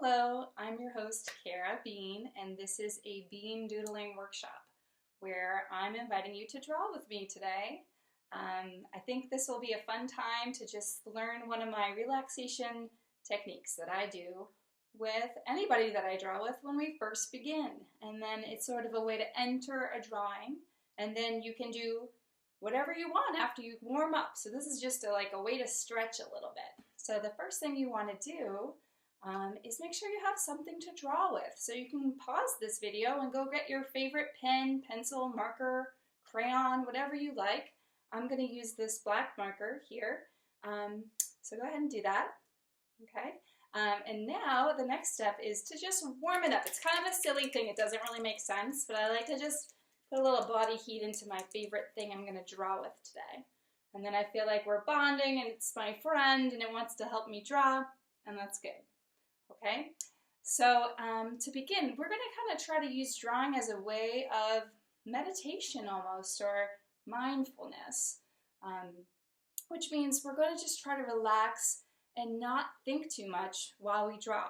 Hello, I'm your host, Kara Bean, and this is a Bean Doodling workshop where I'm inviting you to draw with me today. I think this will be a fun time to just learn one of my relaxation techniques that I do with anybody that I draw with when we first begin. And then it's sort of a way to enter a drawing, and then you can do whatever you want after you warm up. So this is just like a way to stretch a little bit. So the first thing you want to do is make sure you have something to draw with. So you can pause this video and go get your favorite pen, pencil, marker, crayon, whatever you like. I'm going to use this black marker here. So go ahead and do that. Okay. And now the next step is to just warm it up. It's kind of a silly thing. It doesn't really make sense, but I like to just put a little body heat into my favorite thing I'm going to draw with today. And then I feel like we're bonding and it's my friend and it wants to help me draw, and that's good. Okay, so to begin, we're going to kind of try to use drawing as a way of meditation almost, or mindfulness, which means we're going to just try to relax and not think too much while we draw.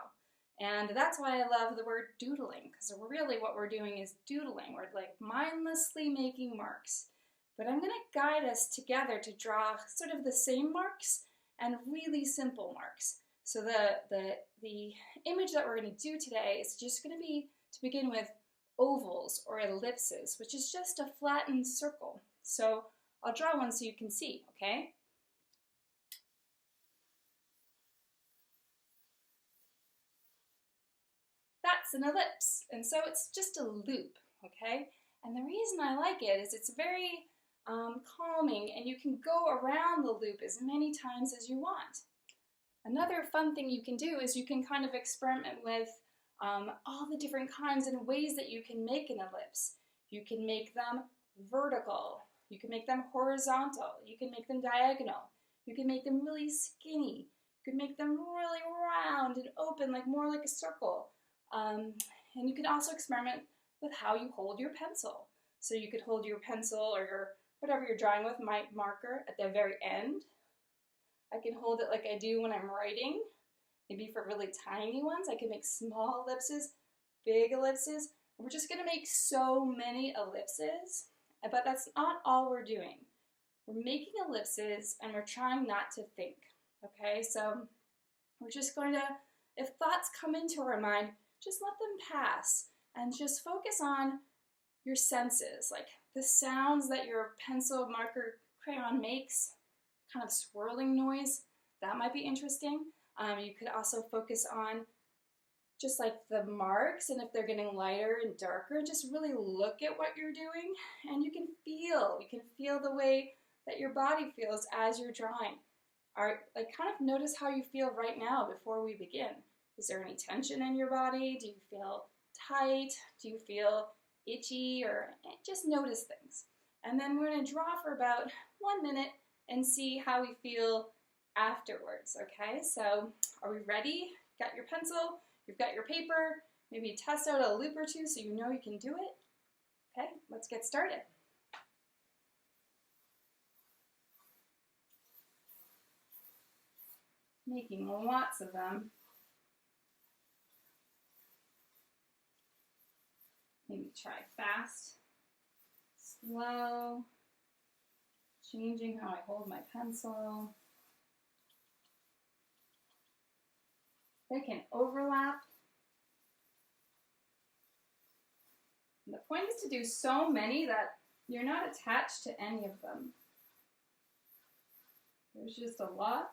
And that's why I love the word doodling, because really what we're doing is doodling. We're like mindlessly making marks. But I'm going to guide us together to draw sort of the same marks and really simple marks. So the image that we're going to do today is just going to be, to begin with, ovals or ellipses, which is just a flattened circle. So I'll draw one so you can see, okay? That's an ellipse, and so it's just a loop, okay? And the reason I like it is it's very calming, and you can go around the loop as many times as you want. Another fun thing you can do is you can kind of experiment with all the different kinds and ways that you can make an ellipse. You can make them vertical, you can make them horizontal, you can make them diagonal, you can make them really skinny, you can make them really round and open, like more like a circle. And you can also experiment with how you hold your pencil. So you could hold your pencil or your whatever you're drawing with, my marker, at the very end. I can hold it like I do when I'm writing. Maybe for really tiny ones, I can make small ellipses, big ellipses. We're just going to make so many ellipses, but that's not all we're doing. We're making ellipses and we're trying not to think, okay? So we're just going to, if thoughts come into our mind, just let them pass and just focus on your senses, like the sounds that your pencil, marker, crayon makes, kind of swirling noise. That might be interesting. You could also focus on just like the marks, and if they're getting lighter and darker, just really look at what you're doing, and you can feel the way that your body feels as you're drawing. Like kind of notice how you feel right now before we begin. Is there any tension in your body? Do you feel tight? Do you feel itchy? Or just notice things. And then we're going to draw for about 1 minute and see how we feel afterwards, okay? So are we ready? Got your pencil, you've got your paper, maybe test out a loop or two so you know you can do it. Okay, let's get started. Making lots of them. Maybe try fast, slow, changing how I hold my pencil. They can overlap. And the point is to do so many that you're not attached to any of them. There's just a lot.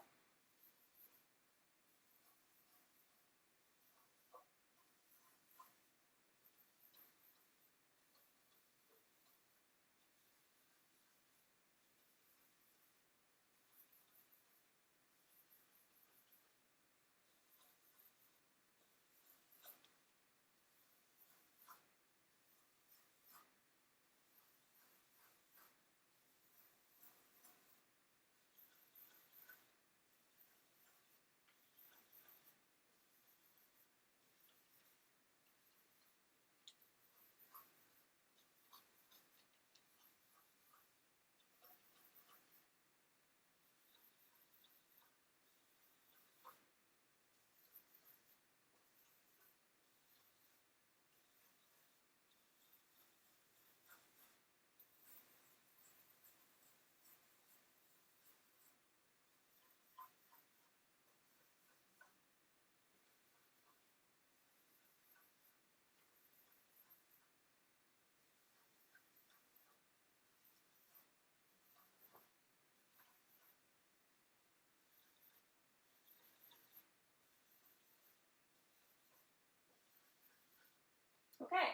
Okay,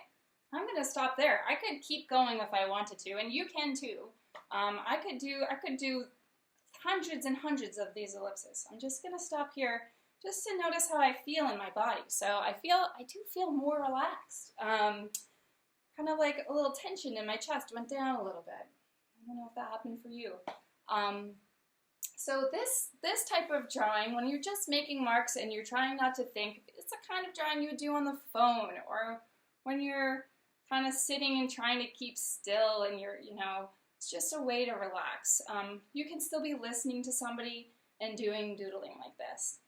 I'm going to stop there. I could keep going if I wanted to, and you can too. I could do hundreds and hundreds of these ellipses. I'm just going to stop here just to notice how I feel in my body. So I do feel more relaxed. Kind of like a little tension in my chest went down a little bit. I don't know if that happened for you. So this type of drawing, when you're just making marks and you're trying not to think, it's the kind of drawing you would do on the phone, or when you're kind of sitting and trying to keep still and it's just a way to relax. You can still be listening to somebody and doing doodling like this.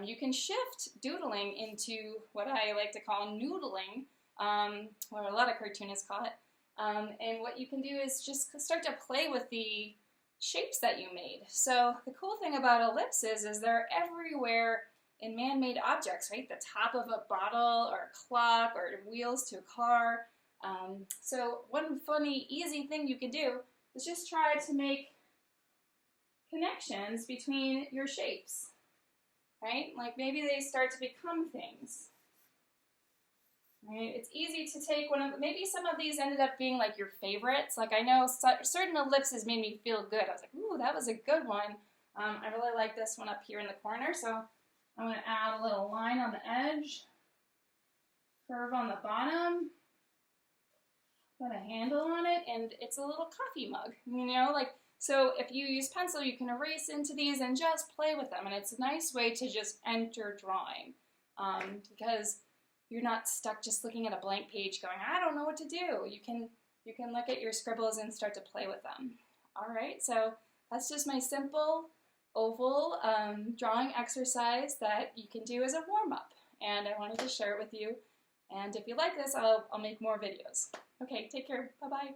You can shift doodling into what I like to call noodling, or a lot of cartoonists call it. And what you can do is just start to play with the shapes that you made. So the cool thing about ellipses is they're everywhere in man-made objects, right? The top of a bottle or a clock or wheels to a car. So one funny, easy thing you can do is just try to make connections between your shapes, right? Like maybe they start to become things. Right? It's easy to take maybe some of these ended up being like your favorites. Like I know certain ellipses made me feel good. I was like, ooh, that was a good one. I really like this one up here in the corner, so I'm going to add a little line on the edge, curve on the bottom, put a handle on it, and it's a little coffee mug, so if you use pencil, you can erase into these and just play with them, and it's a nice way to just enter drawing, because you're not stuck just looking at a blank page going, I don't know what to do. You can look at your scribbles and start to play with them. All right, so that's just my simple oval drawing exercise that you can do as a warm-up. And I wanted to share it with you. And if you like this, I'll make more videos. Okay, take care. Bye-bye.